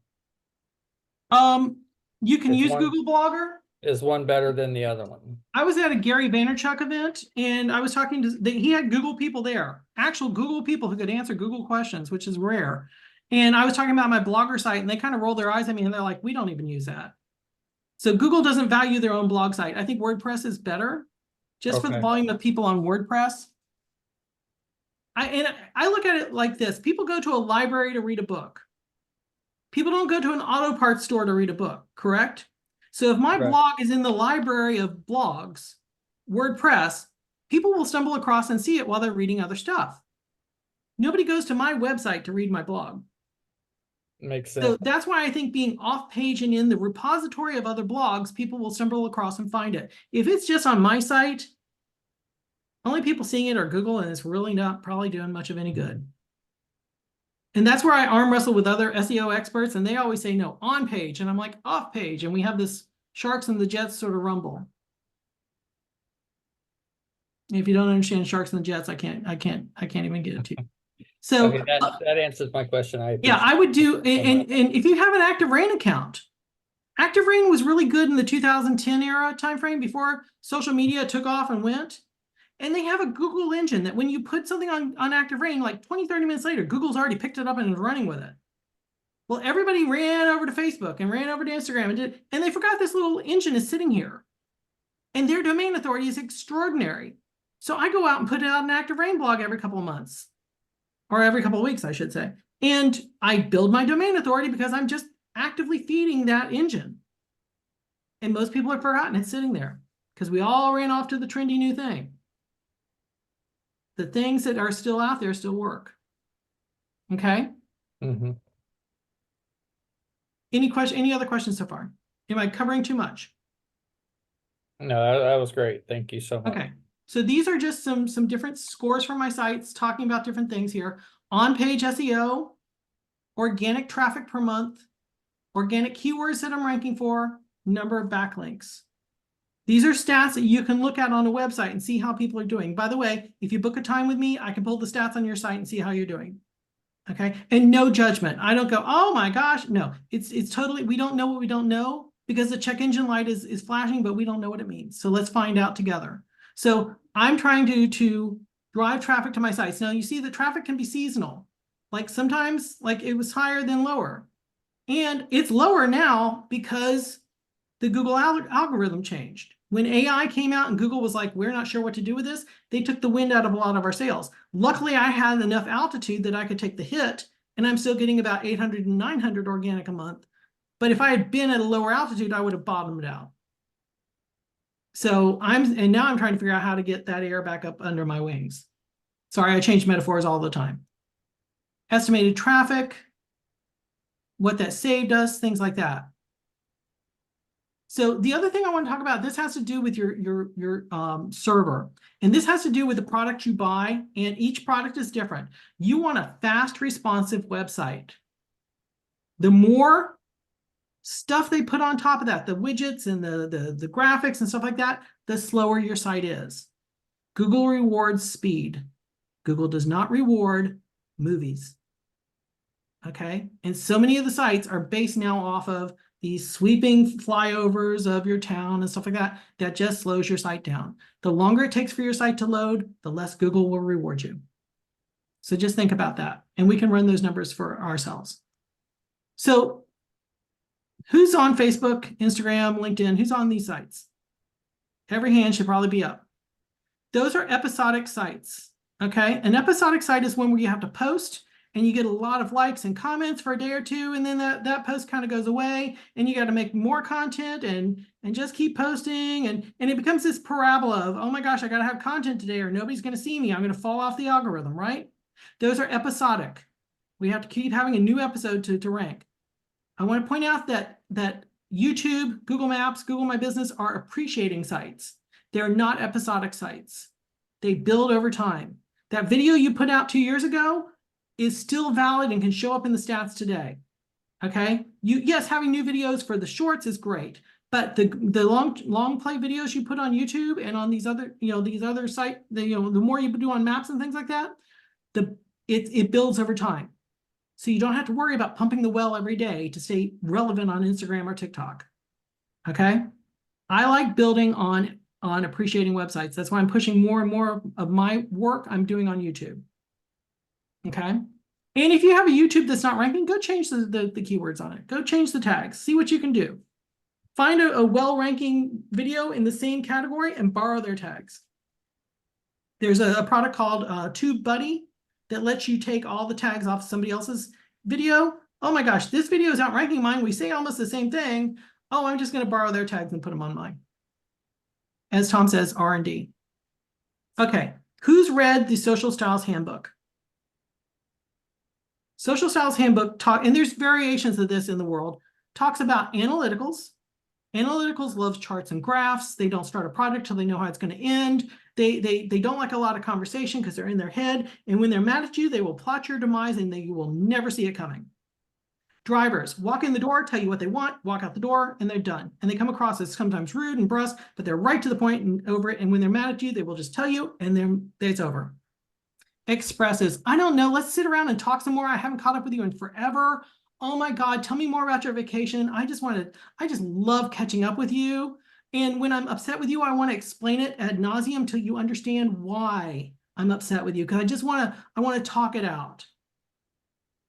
You can Is use one- Google Blogger. Is one better than the other one? I was at a Gary Vaynerchuk event and I was talking to, he had Google people there, actual Google people who could answer Google questions, which is rare. And I was talking about my blogger site and they kind of rolled their eyes at me and they're like, we don't even use that. So Google doesn't value their own blog site. I think WordPress is better just for the Okay. volume of people on WordPress. I look at it like this. People go to a library to read a book. People don't go to an auto parts store to read a book, correct? So if my Right. blog is in the library of blogs, WordPress, people will stumble across and see it while they're reading other stuff. Nobody goes to my website to read my blog. Makes So sense. that's why I think being off page and in the repository of other blogs, people will stumble across and find it. If it's just on my site, only people seeing it are Google, and it's really not probably doing much of any good. And that's where I arm wrestle with other SEO experts, and they always say, no, on page. And I'm like, off page. And we have this sharks and the jets sort of rumble. If you don't understand sharks and the jets, I can't even get it to you. So Okay, that answers my question. yeah, I would do, and if you have an Active Rain account, Active Rain was really good in the 2010 era timeframe before social media took off and went. And they have a Google engine that when you put something on Active Rain, like 20, 30 minutes later, Google's already picked it up and is running with it. Well, everybody ran over to Facebook and ran over to Instagram and they forgot this little engine is sitting here. And their domain authority is extraordinary. So I go out and put out an Active Rain blog every couple of months. Or every couple of weeks, I should say. And I build my domain authority because I'm just actively feeding that engine. And most people have forgotten it's sitting there because we all ran off to the trendy new thing. The things that are still out there still work. Okay? Mm-hmm. Any other questions so far? Am I covering too much? No, that was great. Thank you so much. Okay, so these are just some different scores from my sites talking about different things here. On-page SEO, organic traffic per month, organic keywords that I'm ranking for, number of backlinks. These are stats that you can look at on a website and see how people are doing. By the way, if you book a time with me, I can pull the stats on your site and see how you're doing. Okay, and no judgment. I don't go, oh my gosh, no. It's totally, we don't know what we don't know because the check engine light is flashing, but we don't know what it means. So let's find out together. So I'm trying to drive traffic to my sites. Now you see the traffic can be seasonal. Like sometimes like it was higher than lower. And it's lower now because the Google algorithm changed. When AI came out and Google was like, we're not sure what to do with this, they took the wind out of a lot of our sales. Luckily, I had enough altitude that I could take the hit, and I'm still getting about 800 and 900 organic a month. But if I had been at a lower altitude, I would have bottomed out. So and now I'm trying to figure out how to get that air back up under my wings. Sorry, I change metaphors all the time. Estimated traffic, what that saved us, things like that. So the other thing I want to talk about, this has to do with your server. And this has to do with the product you buy, and each product is different. You want a fast, responsive website. The more stuff they put on top of that, the widgets and the graphics and stuff like that, the slower your site is. Google rewards speed. Google does not reward movies. Okay? And so many of the sites are based now off of these sweeping flyovers of your town and stuff like that, that just slows your site down. The longer it takes for your site to load, the less Google will reward you. So just think about that. And we can run those numbers for ourselves. So who's on Facebook, Instagram, LinkedIn? Who's on these sites? Every hand should probably be up. Those are episodic sites, okay? An episodic site is one where you have to post and you get a lot of likes and comments for a day or two, and then that post kind of goes away, and you got to make more content and just keep posting, and it becomes this parabola of, oh my gosh, I got to have content today or nobody's going to see me. I'm going to fall off the algorithm, right? Those are episodic. We have to keep having a new episode to rank. I want to point out that YouTube, Google Maps, Google My Business are appreciating sites. They're not episodic sites. They build over time. That video you put out 2 years ago is still valid and can show up in the stats today. Okay, yes, having new videos for the shorts is great, but the long play videos you put on YouTube and on these other sites, the more you do on maps and things like that, it builds over time. So you don't have to worry about pumping the well every day to stay relevant on Instagram or TikTok. Okay, I like building on appreciating websites. That's why I'm pushing more and more of my work I'm doing on YouTube. Okay. And if you have a YouTube that's not ranking, go change the keywords on it. Go change the tags. See what you can do. Find a well-ranking video in the same category and borrow their tags. There's a product called TubeBuddy that lets you take all the tags off somebody else's video. Oh my gosh, this video is outranking mine. We say almost the same thing. Oh, I'm just going to borrow their tags and put them on mine. As Tom says, R&D. Okay, who's read the Social Styles Handbook? Social Styles Handbook and there's variations of this in the world, talks about analyticals. Analyticals loves charts and graphs. They don't start a project till they know how it's going to end. They don't like a lot of conversation because they're in their head. And when they're mad at you, they will plot your demise and you will never see it coming. Drivers walk in the door, tell you what they want, walk out the door, and they're done. And they come across as sometimes rude and brusque, but they're right to the point and over it. And when they're mad at you, they will just tell you, and then it's over. Expresses, I don't know, let's sit around and talk some more. I haven't caught up with you in forever. Oh my God, tell me more about your vacation. I just love catching up with you. And when I'm upset with you, I want to explain it ad nauseum till you understand why I'm upset with you. Because I want to talk it out.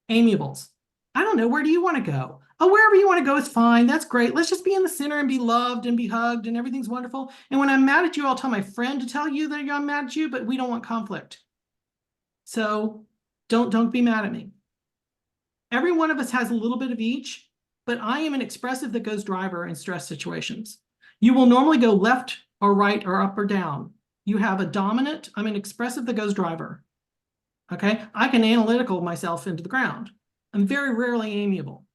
Amiables. I don't know, where do you want to go? Oh, wherever you want to go is fine. That's great. Let's just be in the center and be loved and be hugged and everything's wonderful. And when I'm mad at you, I'll tell my friend to tell you that I'm mad at you, but we don't want conflict. So don't be mad at me. Every one of us has a little bit of each, but I am an expressive that goes driver in stress situations. You will normally go left or right or up or down. You have a dominant, I'm an expressive that goes driver. Okay, I can analytical myself into the ground. I'm very rarely amiable.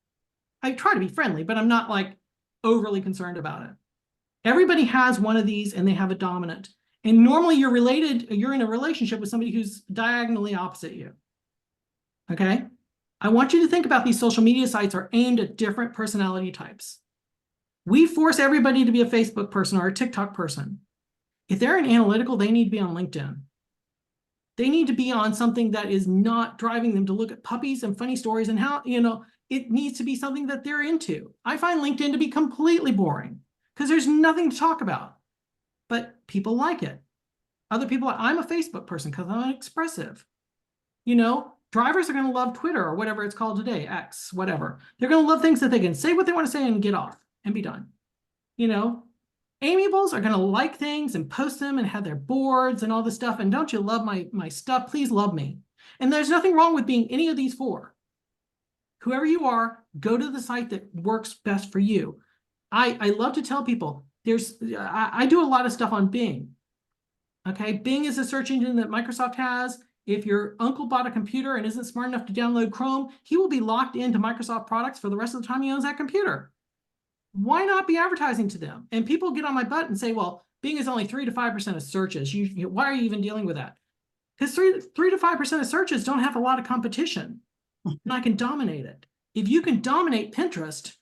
I try to be friendly, but I'm not like overly concerned about it. Everybody has one of these and they have a dominant. And normally you're in a relationship with somebody who's diagonally opposite you. Okay? I want you to think about these social media sites are aimed at different personality types. We force everybody to be a Facebook person or a TikTok person. If they're an analytical, they need to be on LinkedIn. They need to be on something that is not driving them to look at puppies and funny stories and how, it needs to be something that they're into. I find LinkedIn to be completely boring because there's nothing to talk about, but people like it. Other people, I'm a Facebook person because I'm expressive. Drivers are going to love Twitter or whatever it's called today, X, whatever. They're going to love things that they can say what they want to say and get off and be done. Amiables are going to like things and post them and have their boards and all this stuff. And don't you love my stuff? Please love me. And there's nothing wrong with being any of these four. Whoever you are, go to the site that works best for you. I love to tell people I do a lot of stuff on Bing. Okay, Bing is a search engine that Microsoft has. If your uncle bought a computer and isn't smart enough to download Chrome, he will be locked into Microsoft products for the rest of the time he owns that computer. Why not be advertising to them? And people get on my butt and say, well, Bing is only 3 to 5% of searches. Why are you even dealing with that? Because 3 to 5% of searches don't have a lot of competition. And I can dominate it. If you can dominate Pinterest,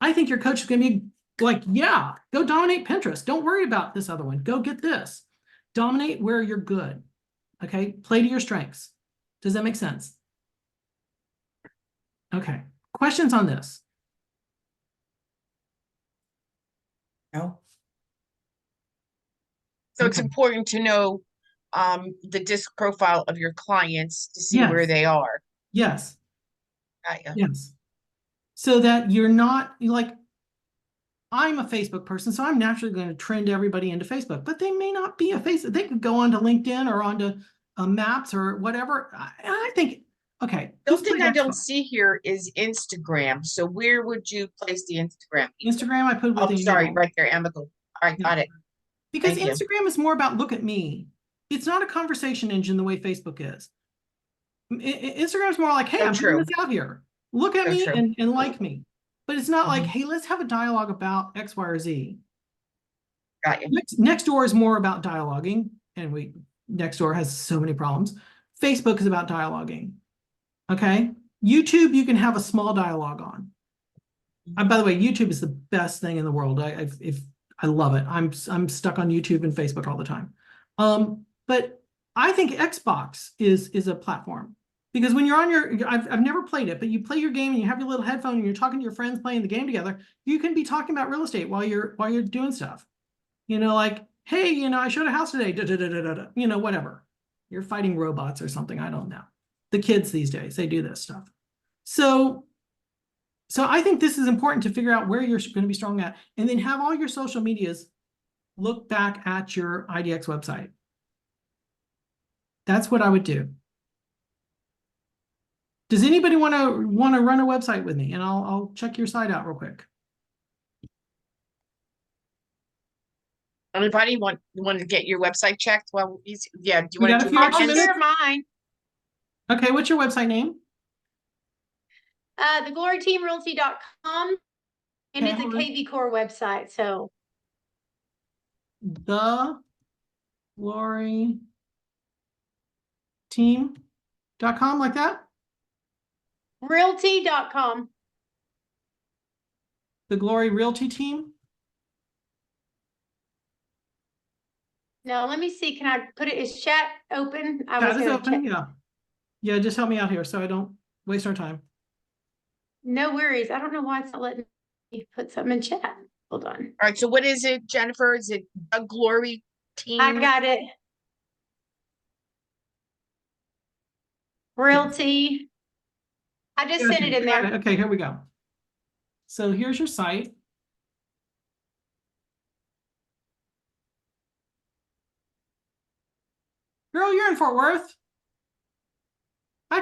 I think your coach is going to be like, yeah, go dominate Pinterest. Don't worry about this other one. Go get this. Dominate where you're good. Okay, play to your strengths. Does that make sense? Okay, questions on this? No. So it's Okay. important to know the disc profile of your clients to see where Yes. they are. Yes. Got ya. Yes. So that you're not like, I'm a Facebook person, so I'm naturally going to trend everybody into Facebook, but they may not be a Facebook. They could go onto LinkedIn or onto Maps or whatever. I think, okay. The only thing I don't see here is Instagram. So where would you place the Instagram? Instagram, I put Oh, with sorry, right there, Amical. All right, Yeah. got it. Because Thank you. Instagram is more about look at me. It's not a conversation engine the way Facebook is. Instagram is more like, hey, So I'm putting true. this out here. Look at So me true. and like me. But it's not like, Mhm. hey, let's have a dialogue about X, Y, or Z. Got you. Nextdoor is more about dialoguing, and Nextdoor has so many problems. Facebook is about dialoguing. Okay, YouTube you can have a small dialogue on. By the way, YouTube is the best thing in the world. I love it. I'm stuck on YouTube and Facebook all the time. But I think Xbox is a platform because when you're on I've never played it, but you play your game and you have your little headphone and you're talking to your friends playing the game together. You can be talking about real estate while you're doing stuff. Like, hey, I showed a house today. Da, da, da, da, da, whatever. You're fighting robots or something. I don't know. The kids these days, they do this stuff. So I think this is important to figure out where you're going to be strong at, and then have all your social medias look back at your IDX website. That's what I would do. Does anybody want to run a website with me? And I'll check your site out real quick. Anybody want to get your website checked? Well, yeah. Do you We want got a to few do extra it? minutes? Share mine. Okay, what's your website name? thegloryteamrealty.com. And Okay, it's a hold on. KV Core website, so. The Glory Team.com, like that? Realty.com. The Glory Realty Team? Now, let me see, can I put it, is chat open? I was Chat is gonna open, check. yeah. Yeah, just help me out here so I don't waste our time. No worries. I don't know why it's not letting me put something in chat. Hold on. All right. So what is it, Jennifer? Is it the Glory Team? I got it. Realty. I just sent it in Got there. it. Okay, here we go. So here's your site. Girl, you're in Fort Worth.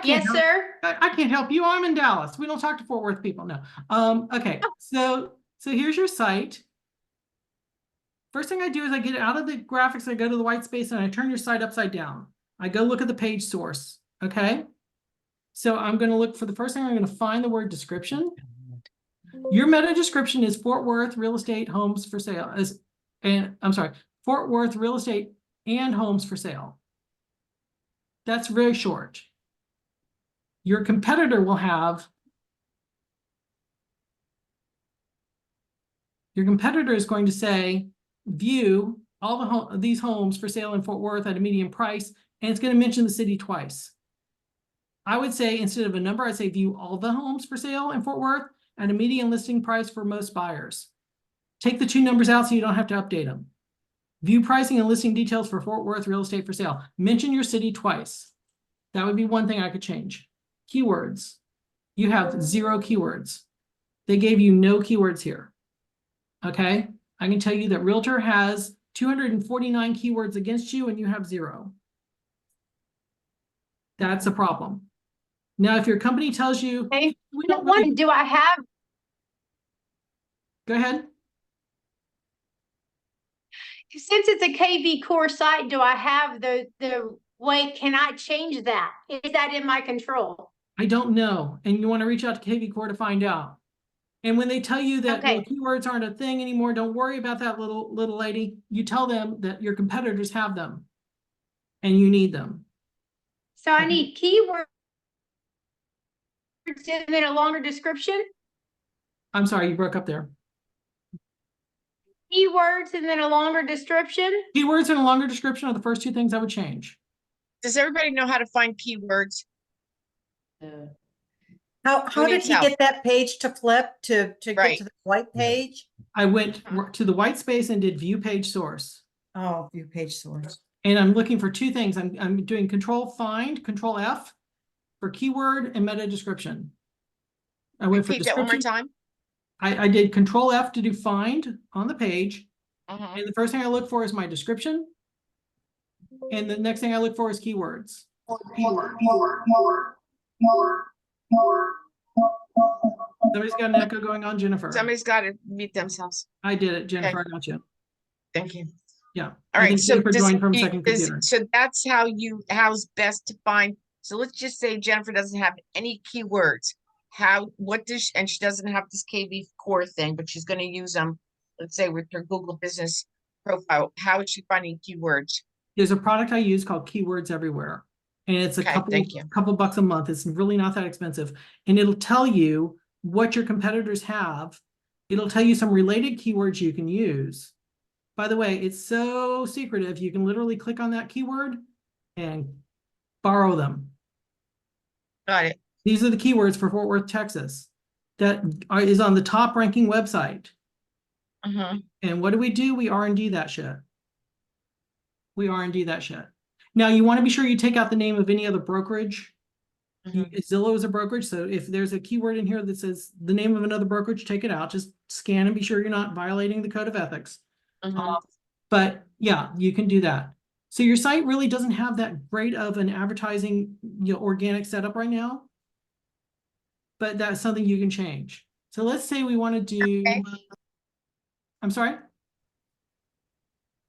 Yes, sir. I can't help you. I'm in Dallas. We don't talk to Fort Worth people. No. Okay. So here's your site. First thing I do is I get out of the graphics. I go to the white space and I turn your site upside down. I go look at the page source. Okay. So I'm going to look for the first thing. I'm going to find the word description. Your meta description is Fort Worth real estate homes for sale Fort Worth real estate and homes for sale. That's very short. Your competitor will have, your competitor is going to say, view all these homes for sale in Fort Worth at a median price, and it's going to mention the city twice. I would say instead of a number, I'd say view all the homes for sale in Fort Worth at a median listing price for most buyers. Take the two numbers out so you don't have to update them. View pricing and listing details for Fort Worth real estate for sale. Mention your city twice. That would be one thing I could change. Keywords. You have 0 keywords. They gave you no keywords here. Okay? I can tell you that Realtor has 249 keywords against you and you have 0. That's a problem. Now, if your company tells you, Okay. we don't What really... do I have? Go ahead. Since it's a KV core site, do I have the way, can I change that? Is that in my control? I don't know. And you want to reach out to KV Core to find out. And when they tell you that Okay. well, keywords aren't a thing anymore, don't worry about that little lady. You tell them that your competitors have them and you need them. So I need keywords and then a longer description? I'm sorry, you broke up there. Keywords and then a longer description? Keywords and a longer description are the first 2 things I would change. Does everybody know how to find keywords? How Who did needs he help? get that page to flip to get Right. to the white page? I went Uh-huh. to the white space and did view page source. Oh, view page source. And I'm looking for 2 things. I'm doing control F for keyword and meta description. I went for Repeat that one more description. time. I did control F to do find on the page. Uh-huh. And the first thing I look for is my description. And the next thing I look for is keywords. Somebody's got an echo going on, Jennifer. Somebody's got to mute themselves. I did it, Jennifer. Okay. I got you. Thank you. Yeah. All I right, think so Jennifer joined from second computer. so that's how's best to find. So let's just say Jennifer doesn't have any keywords. And she doesn't have this KV core thing, but she's going to use them, let's say with her Google business profile. How is she finding keywords? There's a product I use called Keywords Everywhere. And it's a Okay, thank you. couple bucks a month. It's really not that expensive. And it'll tell you what your competitors have. It'll tell you some related keywords you can use. By the way, it's so secretive. You can literally click on that keyword and borrow them. Got it. These are the keywords for Fort Worth, Texas. That is on the top ranking website. Uh-huh. And what do? We R&D that shit. We R&D that shit. Now, you want to be sure you take out the name of any other brokerage. Zillow is a brokerage, so if there's a keyword in here that says the name of another brokerage, take it out. Just scan and be sure you're not violating the code of ethics. But yeah, you can do that. So your site really doesn't have that great of an advertising, organic setup right now. But that's something you can change. So let's say we want to do, Okay. I'm sorry?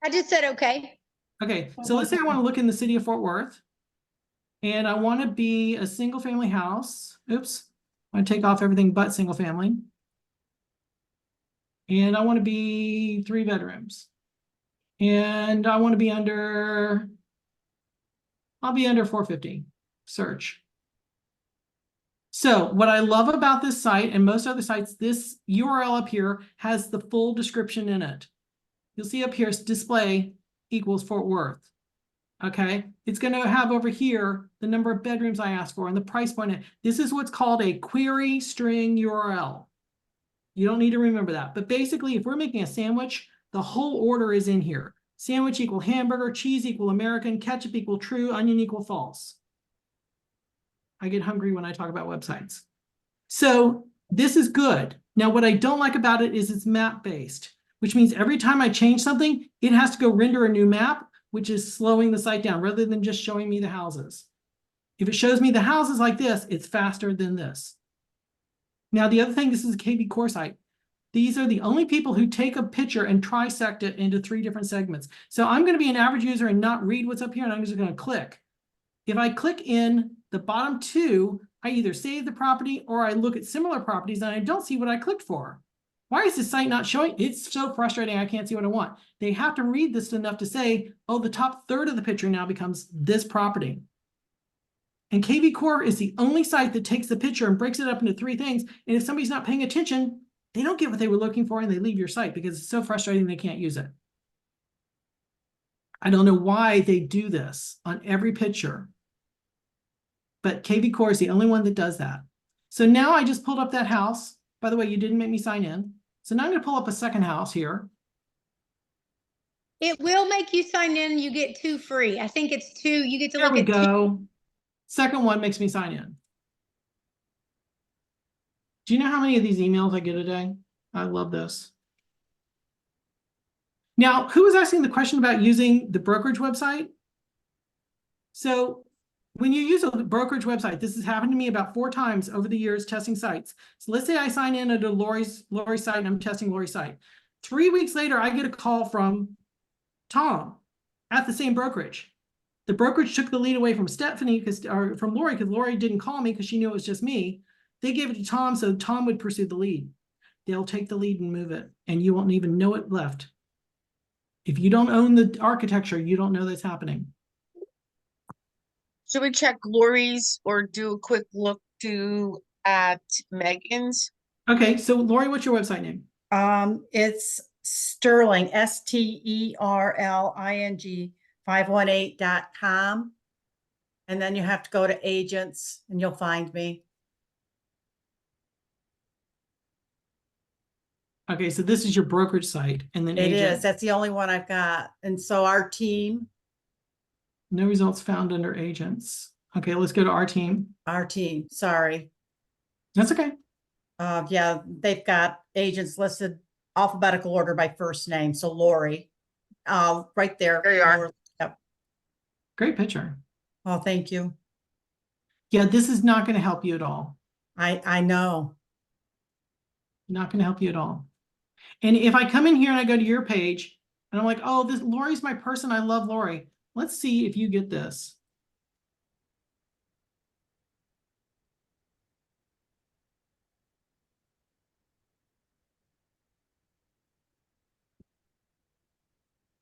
I just said, okay. Okay, so let's say I want to look in the city of Fort Worth. And I want to be a single family house. Oops, I want to take off everything but single family. And I want to be 3 bedrooms. And I want to be I'll be under 450, search. So what I love about this site and most other sites, this URL up here has the full description in it. You'll see up here, display equals Fort Worth. Okay, it's going to have over here the number of bedrooms I asked for and the price point. This is what's called a query string URL. You don't need to remember that. But basically, if we're making a sandwich, the whole order is in here. Sandwich equal hamburger, cheese equal American, ketchup equal true, onion equal false. I get hungry when I talk about websites. So this is good. Now, what I don't like about it is it's map-based, which means every time I change something, it has to go render a new map, which is slowing the site down rather than just showing me the houses. If it shows me the houses like this, it's faster than this. Now, the other thing, this is a KV Core site. These are the only people who take a picture and trisect it into 3 different segments. So I'm going to be an average user and not read what's up here, and I'm just going to click. If I click in the bottom 2, I either save the property or I look at similar properties and I don't see what I clicked for. Why is this site not showing? It's so frustrating. I can't see what I want. They have to read this enough to say, oh, the top third of the picture now becomes this property. And KV Core is the only site that takes the picture and breaks it up into 3 things. And if somebody's not paying attention, they don't get what they were looking for and they leave your site because it's so frustrating they can't use it. I don't know why they do this on every picture, but KV Core is the only one that does that. So now I just pulled up that house. By the way, you didn't make me sign in. So now I'm going to pull up a second house here. It will make you sign in. You get 2 free. I think it's 2. You get to There look we at 2. go. Second one makes me sign in. Do you know how many of these emails I get a day? I love this. Now, who was asking the question about using the brokerage website? So when you use a brokerage website, this has happened to me about 4 times over the years testing sites. So let's say I sign in at a Lori's site and I'm testing Lori's site. 3 weeks later, I get a call from Tom at the same brokerage. The brokerage took the lead away from Stephanie or from Lori because Lori didn't call me because she knew it was just me. They gave it to Tom so Tom would pursue the lead. They'll take the lead and move it, and you won't even know it left. If you don't own the architecture, you don't know that's happening. Should we check Lori's or do a quick look at Megan's? Okay, so Lori, what's your website name? It's Sterling, STERLING 518.com. And then you have to go to agents and you'll find me. Okay, so this is your brokerage site, and then It agent. is. That's the only one I've got. And so our team, No results found under agents. Okay, let's go to our team. sorry. That's okay. Yeah, they've got agents listed alphabetical order by first name. So Lori, right there. There you are. Lori. Yep. Great picture. Oh, thank you. Yeah, this is not going to help you at all. I know. Not going to help you at all. And if I come in here and I go to your page and I'm like, oh, this Lori's my person. I love Lori. Let's see if you get this.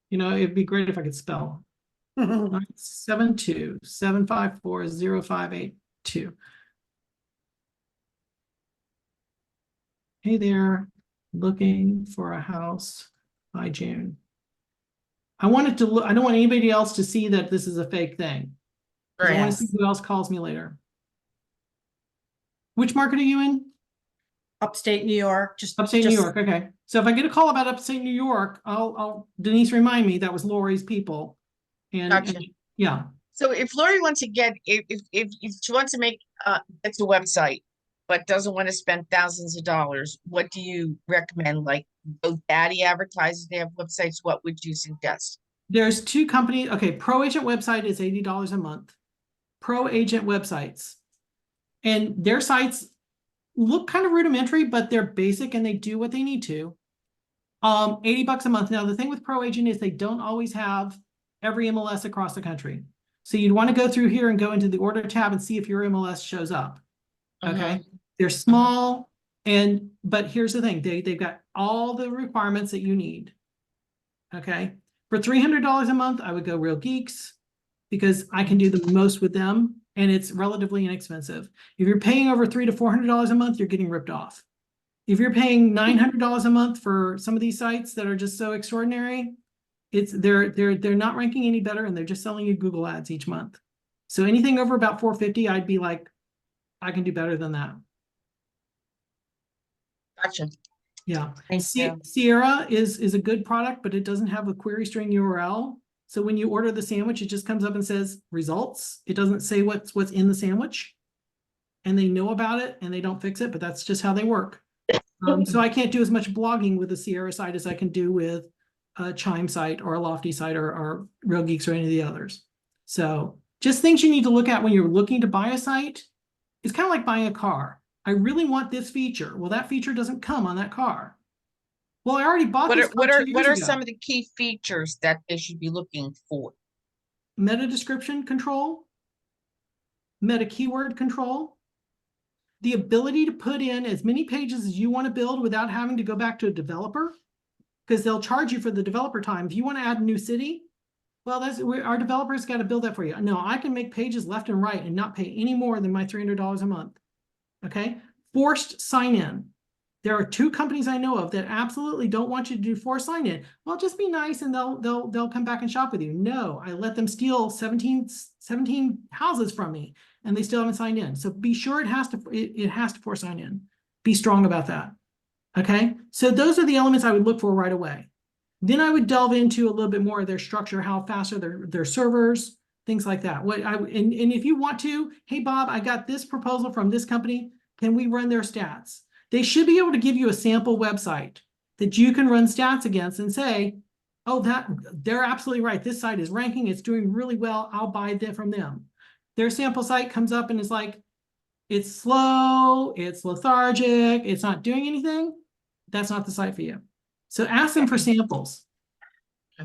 You know, it'd be great if I could spell. 727540582. Hey there, looking for a house by June. I want it to look, I don't want anybody else to see that this is a fake thing. 'Cause I want to see who else calls me later. Which market are you in? Upstate New York, Upstate New York, okay. So if I get a call about upstate New York, I'll Denise remind me that was Lori's people. And, Gotcha. yeah. So if Lori wants to get, if she wants to make, it's a website, but doesn't want to spend thousands of dollars, what do you recommend? Like GoDaddy advertises, they have websites. What would you suggest? There's 2 companies. Okay, Pro Agent website is $80 a month. Pro Agent websites. And their sites look kind of rudimentary, but they're basic and they do what they need to. $80 a month. Now, the thing with Pro Agent is they don't always have every MLS across the country. So you'd want to go through here and go into the order tab and see if your MLS shows up. Okay. They're small, but here's the thing. They've got all the requirements that you need. Okay. For $300 a month, I would go Real Geeks because I can do the most with them and it's relatively inexpensive. If you're paying over $300 to $400 a month, you're getting ripped off. If you're paying $900 a month for some of these sites that are just so extraordinary, they're not ranking any better and they're just selling you Google ads each month. So anything over about $450, I'd be like, I can do better than that. Gotcha. Yeah. Thank you. Sierra is a good product, but it doesn't have a query string URL. So when you order the sandwich, it just comes up and says results. It doesn't say what's in the sandwich. And they know about it and they don't fix it, but that's just how they work. So I can't do as much blogging with the Sierra site as I can do with a Chime site or a Lofty site or Real Geeks or any of the others. So just things you need to look at when you're looking to buy a site. It's kind of like buying a car. I really want this feature. Well, that feature doesn't come on that car. Well, I already bought this car 2 years What are ago. some of the key features that they should be looking for? Meta description control, meta keyword control, the ability to put in as many pages as you want to build without having to go back to a developer, because they'll charge you for the developer time. If you want to add a new city, well, our developers got to build that for you. No, I can make pages left and right and not pay any more than my $300 a month. Okay, forced sign in. There are 2 companies I know of that absolutely don't want you to do forced sign in. Well, just be nice and they'll come back and shop with you. No, I let them steal 17 houses from me and they still haven't signed in. So be sure it has to force sign in. Be strong about that. Okay, so those are the elements I would look for right away. Then I would delve into a little bit more of their structure, how fast are their servers, things like that. And if you want to, hey Bob, I got this proposal from this company. Can we run their stats? They should be able to give you a sample website that you can run stats against and say, oh, they're absolutely right. This site is ranking. It's doing really well. I'll buy that from them. Their sample site comes up and is like, it's slow, it's lethargic, it's not doing anything. That's not the site for you. So ask them for samples.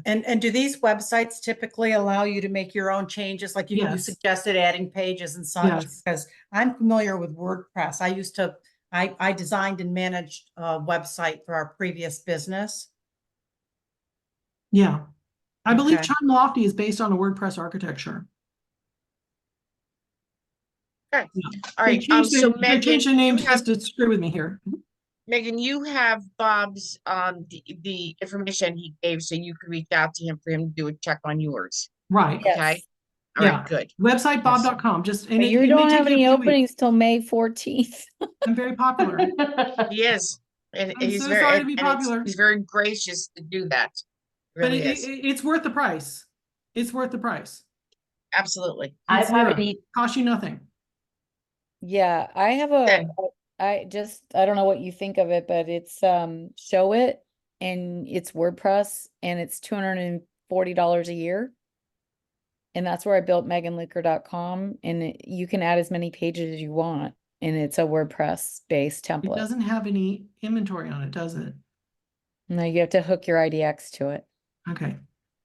And do these websites typically allow you to make your own changes? Like you Yes. suggested adding pages and such, Yes. because I'm familiar with WordPress. I designed and managed a website for our previous business. Yeah. I believe Okay. Chime Lofty is based on a WordPress architecture. Okay. Yeah. All right, so Megan, Change the name you have, just to screw with me here. Megan, you have Bob's, the information he gave, so you can reach out to him for him to do a check on yours. Right. Okay. Yes. All Yeah. right, good. Website bob.com. Just and But you it may don't take have you a any few weeks. openings till May 14th. I'm very popular. He is. And I'm he's so very, sorry to and be and it's- popular. he's very gracious to do that. But Really is. it's worth the price. It's worth the price. Absolutely. It's zero. Cost you nothing. Yeah, I have Okay. I don't know what you think of it, but it's Show It and it's WordPress and it's $240 a year. And that's where I built meganluker.com, and you can add as many pages as you want, and it's a WordPress based It template. doesn't have any inventory on it, does it? No, you have to hook your IDX to it. Okay.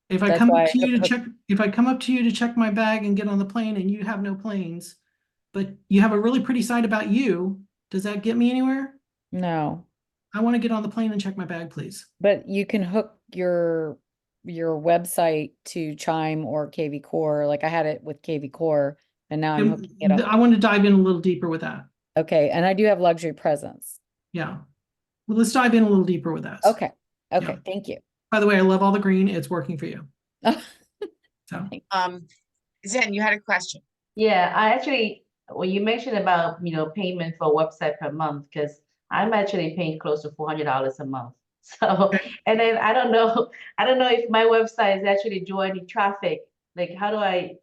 If I That's come why up to I you to hook- check, if I come up to you to check my bag and get on the plane and you have no planes, but you have a really pretty site about you, does that get me anywhere? No, I want to get on the plane and check my bag, please. but you can hook your website to Chime or KV Core. Like I had it with KV Core, and now I'm hooking it up. I want to dive in a little deeper with that. Okay, and I do have luxury presence. Yeah. Well, let's dive in a little deeper with that. Okay, okay, Yeah. thank you. By the way, I love all the green. It's working for you. So Zen, you had a question. Yeah, I actually, when you mentioned about, payment for a website per month, because I'm actually paying close to $400 a month. So, Okay. and then I don't know if my website is actually drawing traffic. Like, how do I,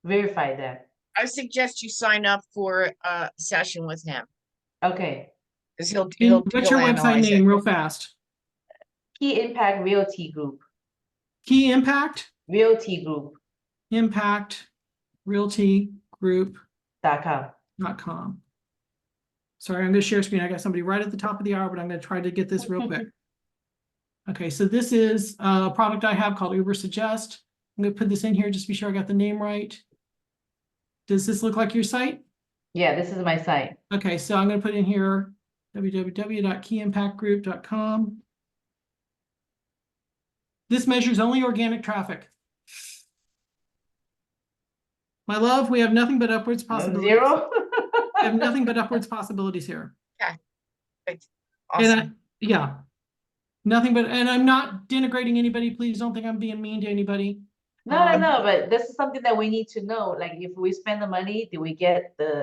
verify that? I suggest you sign up for a session with him, Okay. because what's your website analyze it. name real fast? Key Impact Realty Group. Key Impact Realty Group. realtygroup.com. .com. Sorry, I'm going to share screen. I got somebody right at the top of the hour, but I'm going to try to get this real quick. Okay, so this is a product I have called Uber Suggest. I'm going to put this in here just to be sure I got the name right. Does this look like your site? Yeah, this is my site. Okay, so I'm going to put in here www.keyimpactgroup.com. This measures only organic traffic. My love, we have nothing but upwards possibilities. Zero? We have nothing but upwards possibilities here. Awesome. Yeah, nothing but, and I'm not denigrating anybody. Please don't think I'm being mean to anybody. No, but this is something that we need to know. Like, if we spend the money, do we get the,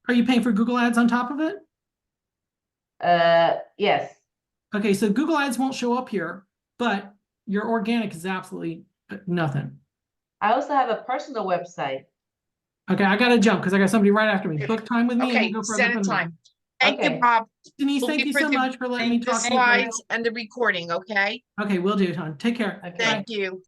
Are you paying for Google Ads on top of it? yes. Okay, so Google Ads won't show up here, but your organic is absolutely nothing. I also have a personal website. Okay, I gotta jump because I got somebody right after me. Book time with me and Okay, we'll go further set a from there. time. Thank you, Okay. Bob. Denise, We'll thank be you for so the- much for letting me The talk to you. slides and the recording, okay? Okay, will do, hon. Take care. Okay. Bye. Thank you.